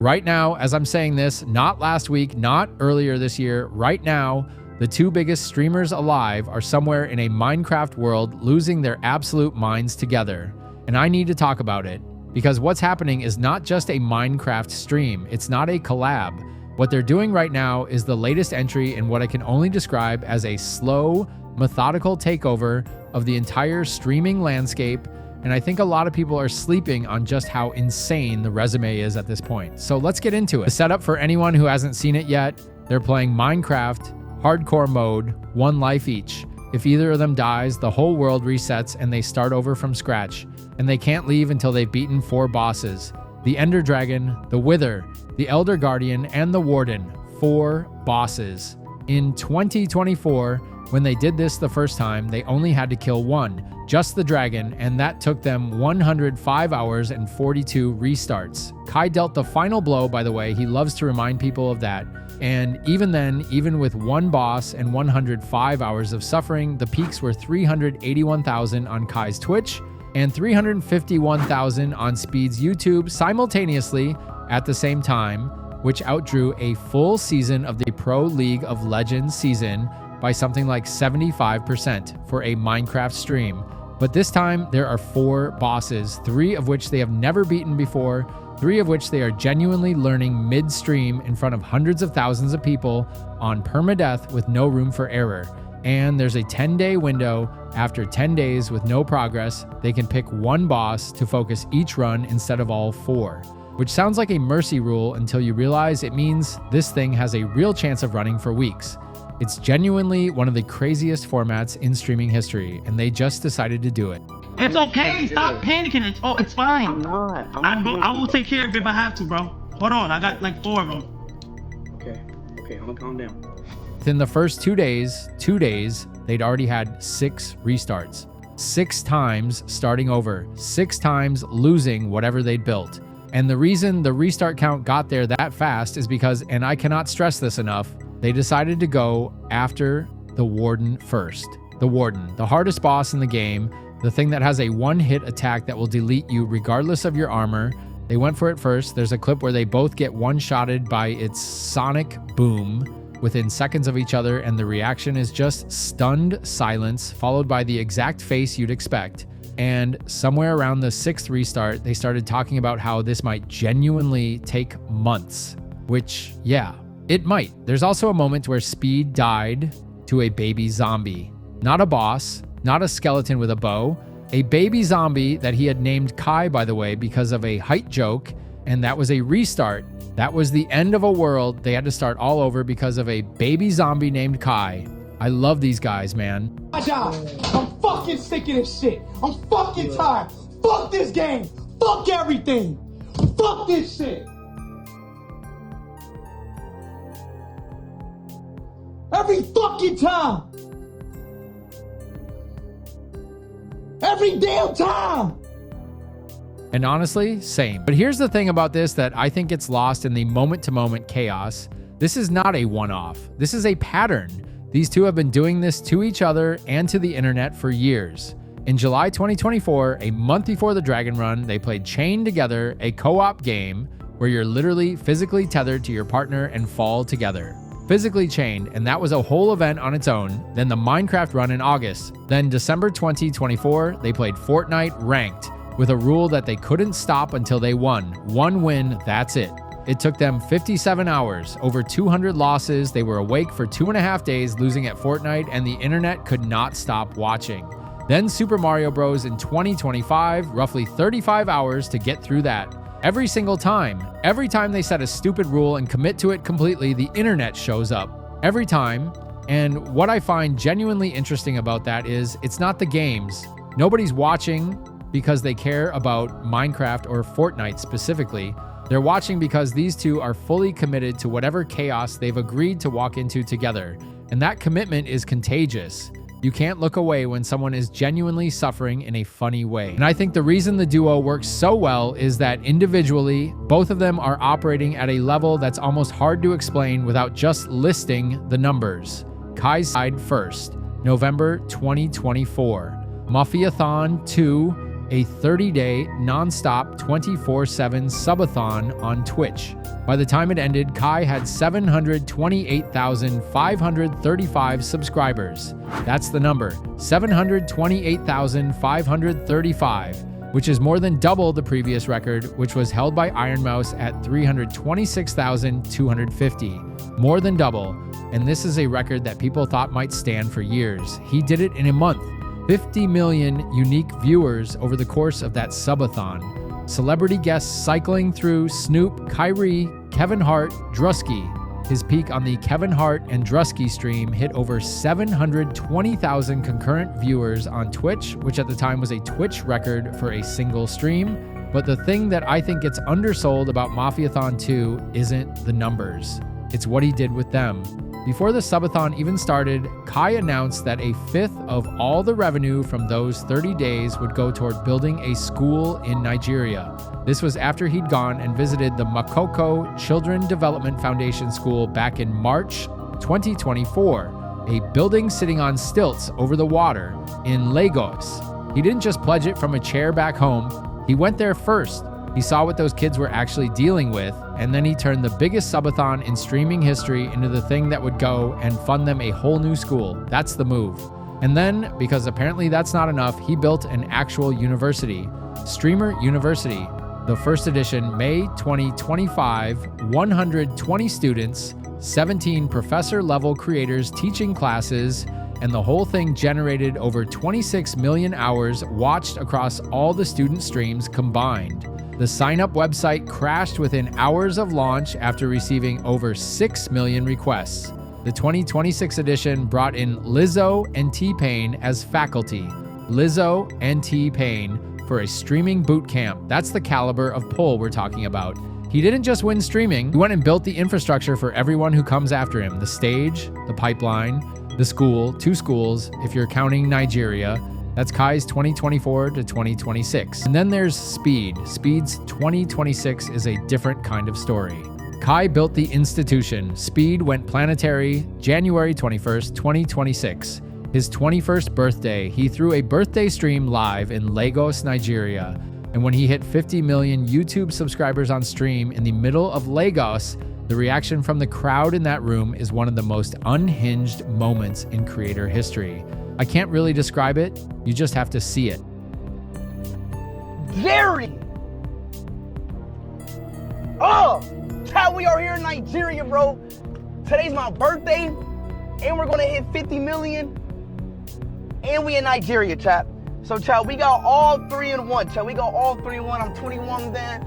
Right now, as I'm saying this, not last week, not earlier this year, right now, the two biggest streamers alive are somewhere in a Minecraft world losing their absolute minds together. And I need to talk about it, because what's happening is not just a Minecraft stream, it's not a collab. What they're doing right now is the latest entry in what I can only describe as a slow, methodical takeover of the entire streaming landscape, and I think a lot of people are sleeping on just how insane the resume is at this point. So let's get into it. The setup for anyone who hasn't seen it yet, they're playing Minecraft, hardcore mode, 1 life each. If either of them dies, the whole world resets and they start over from scratch, and they can't leave until they've beaten 4 bosses. The Ender Dragon, the Wither, the Elder Guardian, and the Warden. 4 bosses. In 2024, when they did this the first time, they only had to kill 1, just the dragon, and that took them 105 hours and 42 restarts. Kai dealt the final blow, by the way. He loves to remind people of that. And even then, even with 1 boss and 105 hours of suffering, the peaks were 381,000 on Kai's Twitch and 351,000 on Speed's YouTube simultaneously at the same time, which outdrew a full season of the Pro League of Legends season by something like 75% for a Minecraft stream. But this time, there are 4 bosses, 3 of which they have never beaten before, 3 of which they are genuinely learning mid-stream in front of hundreds of thousands of people on permadeath with no room for error. And there's a 10-day window. After 10 days with no progress, they can pick 1 boss to focus each run instead of all 4. Which sounds like a mercy rule until you realize it means this thing has a real chance of running for weeks. It's genuinely one of the craziest formats in streaming history, and they just decided to do it. It's okay, stop panicking. It's fine. I'm not. I will take care of it if I have to, bro. Hold on, I got like 4 of them. Okay, I'm gonna calm down. Within the first 2 days, they'd already had 6 restarts. 6 times starting over, 6 times losing whatever they'd built. And the reason the restart count got there that fast is because, and I cannot stress this enough, they decided to go after the Warden first. The Warden, the hardest boss in the game, the thing that has a 1-hit attack that will delete you regardless of your armor. They went for it first. There's a clip where they both get one-shotted by its sonic boom within seconds of each other, and the reaction is just stunned silence, followed by the exact face you'd expect. And somewhere around the 6th restart, they started talking about how this might genuinely take months, which, yeah, it might. There's also a moment where Speed died to a baby zombie. Not a boss, not a skeleton with a bow, a baby zombie that he had named Kai, by the way, because of a height joke, and that was a restart. That was the end of a world. They had to start all over because of a baby zombie named Kai. I love these guys, man. My job. I'm fucking sick of this shit. I'm fucking tired. Fuck this game. Fuck everything. Fuck this shit. Every fucking time. Every damn time. And honestly, same. But here's the thing about this that I think gets lost in the moment-to-moment chaos. This is not a one-off. This is a pattern. These two have been doing this to each other and to the internet for years. In July 2024, a month before the Dragon Run, they played Chained together, a co-op game where you're literally physically tethered to your partner and fall together. Physically chained, and that was a whole event on its own. Then the Minecraft Run in August. Then December 2024, they played Fortnite Ranked with a rule that they couldn't stop until they won. 1 win, that's it. It took them 57 hours, over 200 losses. They were awake for 2.5 days losing at Fortnite, and the internet could not stop watching. Then Super Mario Bros. In 2025, roughly 35 hours to get through that. Every single time. Every time they set a stupid rule and commit to it completely, the internet shows up. Every time. And what I find genuinely interesting about that is it's not the games. Nobody's watching because they care about Minecraft or Fortnite specifically. They're watching because these two are fully committed to whatever chaos they've agreed to walk into together. And that commitment is contagious. You can't look away when someone is genuinely suffering in a funny way. And I think the reason the duo works so well is that individually, both of them are operating at a level that's almost hard to explain without just listing the numbers. Kai's side first, November 2024. Mafiathon 2, a 30-day, non-stop, 24/7 subathon on Twitch. By the time it ended, Kai had 728,535 subscribers. That's the number, 728,535, which is more than double the previous record, which was held by Iron Mouse at 326,250. More than double, and this is a record that people thought might stand for years. He did it in a month. 50 million unique viewers over the course of that subathon. Celebrity guests cycling through Snoop, Kyrie, Kevin Hart, Drusky. His peak on the Kevin Hart and Drusky stream hit over 720,000 concurrent viewers on Twitch, which at the time was a Twitch record for a single stream. But the thing that I think gets undersold about Mafiathon 2 isn't the numbers. It's what he did with them. Before the subathon even started, Kai announced that a fifth of all the revenue from those 30 days would go toward building a school in Nigeria. This was after he'd gone and visited the Makoko Children Development Foundation School back in March 2024, a building sitting on stilts over the water in Lagos. He didn't just pledge it from a chair back home, he went there first. He saw what those kids were actually dealing with, and then he turned the biggest subathon in streaming history into the thing that would go and fund them a whole new school. That's the move. And then, because apparently that's not enough, he built an actual university, Streamer University. The first edition, May 2025, 120 students, 17 professor-level creators teaching classes, and the whole thing generated over 26 million hours watched across all the student streams combined. The sign-up website crashed within hours of launch after receiving over 6 million requests. The 2026 edition brought in Lizzo and T-Pain as faculty. Lizzo and T-Pain for a streaming boot camp. That's the caliber of pull we're talking about. He didn't just win streaming, he went and built the infrastructure for everyone who comes after him. The stage, the pipeline, the school, 2 schools, if you're counting Nigeria. That's Kai's 2024 to 2026. And then there's Speed. Speed's 2026 is a different kind of story. Kai built the institution. Speed went planetary January 21st, 2026. His 21st birthday, he threw a birthday stream live in Lagos, Nigeria. And when he hit 50 million YouTube subscribers on stream in the middle of Lagos, the reaction from the crowd in that room is one of the most unhinged moments in creator history. I can't really describe it, you just have to see it. Jerry! Oh! Chat, we are here in Nigeria, bro. Today's my birthday, and we're gonna hit 50 million, and we in Nigeria, chat. So, chat, we got all 3 in 1, chat. We got all 3 in 1. I'm 21 then.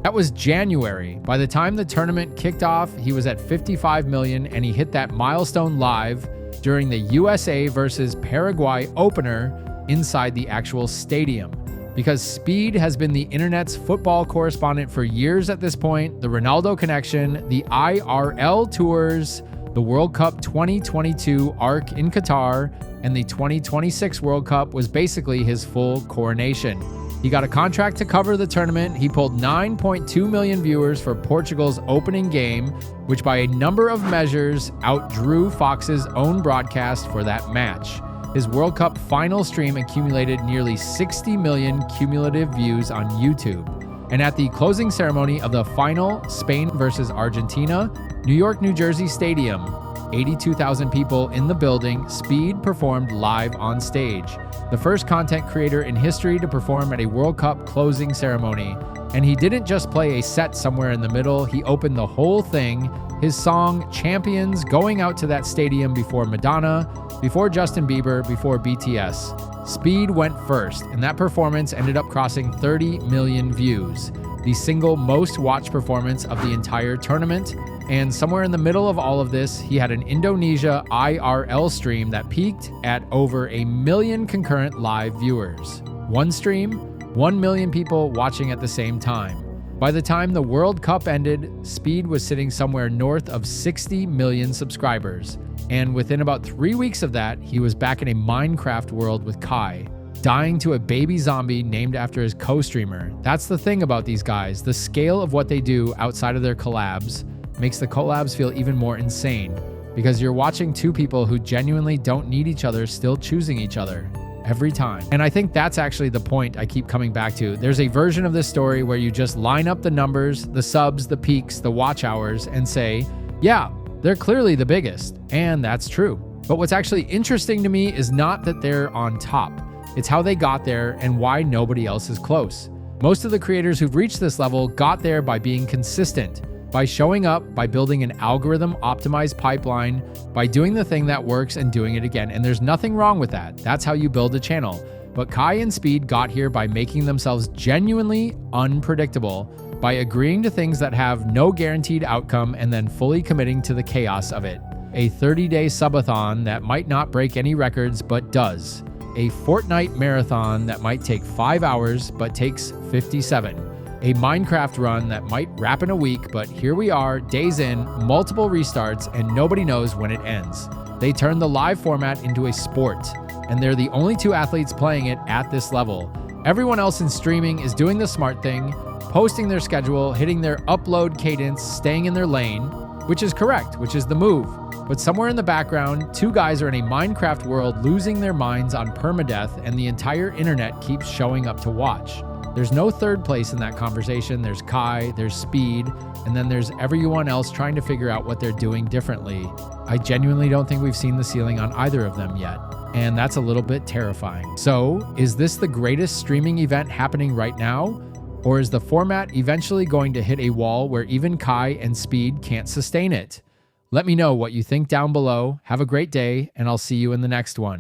That was January. By the time the tournament kicked off, he was at 55 million, and he hit that milestone live during the USA versus Paraguay opener inside the actual stadium. Because Speed has been the internet's football correspondent for years at this point, the Ronaldo connection, the IRL tours, the World Cup 2022 arc in Qatar, and the 2026 World Cup was basically his full coronation. He got a contract to cover the tournament. He pulled 9.2 million viewers for Portugal's opening game, which by a number of measures outdrew Fox's own broadcast for that match. His World Cup final stream accumulated nearly 60 million cumulative views on YouTube. And at the closing ceremony of the final Spain versus Argentina, New York, New Jersey Stadium, 82,000 people in the building, Speed performed live on stage. The first content creator in history to perform at a World Cup closing ceremony. And he didn't just play a set somewhere in the middle, he opened the whole thing, his song Champions going out to that stadium before Madonna, before Justin Bieber, before BTS. Speed went first, and that performance ended up crossing 30 million views, the single most watched performance of the entire tournament. And somewhere in the middle of all of this, he had an Indonesia IRL stream that peaked at over 1 million concurrent live viewers. One stream, 1 million people watching at the same time. By the time the World Cup ended, Speed was sitting somewhere north of 60 million subscribers. And within about 3 weeks of that, he was back in a Minecraft world with Kai, dying to a baby zombie named after his co-streamer. That's the thing about these guys. The scale of what they do outside of their collabs makes the collabs feel even more insane, because you're watching 2 people who genuinely don't need each other still choosing each other. every time. And I think that's actually the point I keep coming back to. There's a version of this story where you just line up the numbers, the subs, the peaks, the watch hours, and say, yeah, they're clearly the biggest. And that's true. But what's actually interesting to me is not that they're on top. It's how they got there and why nobody else is close. Most of the creators who've reached this level got there by being consistent, by showing up, by building an algorithm-optimized pipeline, by doing the thing that works and doing it again. And there's nothing wrong with that. That's how you build a channel. But Kai and Speed got here by making themselves genuinely unpredictable, by agreeing to things that have no guaranteed outcome and then fully committing to the chaos of it. A 30-day subathon that might not break any records but does. A Fortnite marathon that might take 5 hours but takes 57. A Minecraft run that might wrap in a week, but here we are, days in, multiple restarts, and nobody knows when it ends. They turned the live format into a sport, and they're the only two athletes playing it at this level. Everyone else in streaming is doing the smart thing, posting their schedule, hitting their upload cadence, staying in their lane, which is correct, which is the move. But somewhere in the background, two guys are in a Minecraft world losing their minds on permadeath, and the entire internet keeps showing up to watch. There's no third place in that conversation. There's Kai, there's Speed, and then there's everyone else trying to figure out what they're doing differently. I genuinely don't think we've seen the ceiling on either of them yet, and that's a little bit terrifying. So, is this the greatest streaming event happening right now? Or is the format eventually going to hit a wall where even Kai and Speed can't sustain it? Let me know what you think down below. Have a great day, and I'll see you in the next one.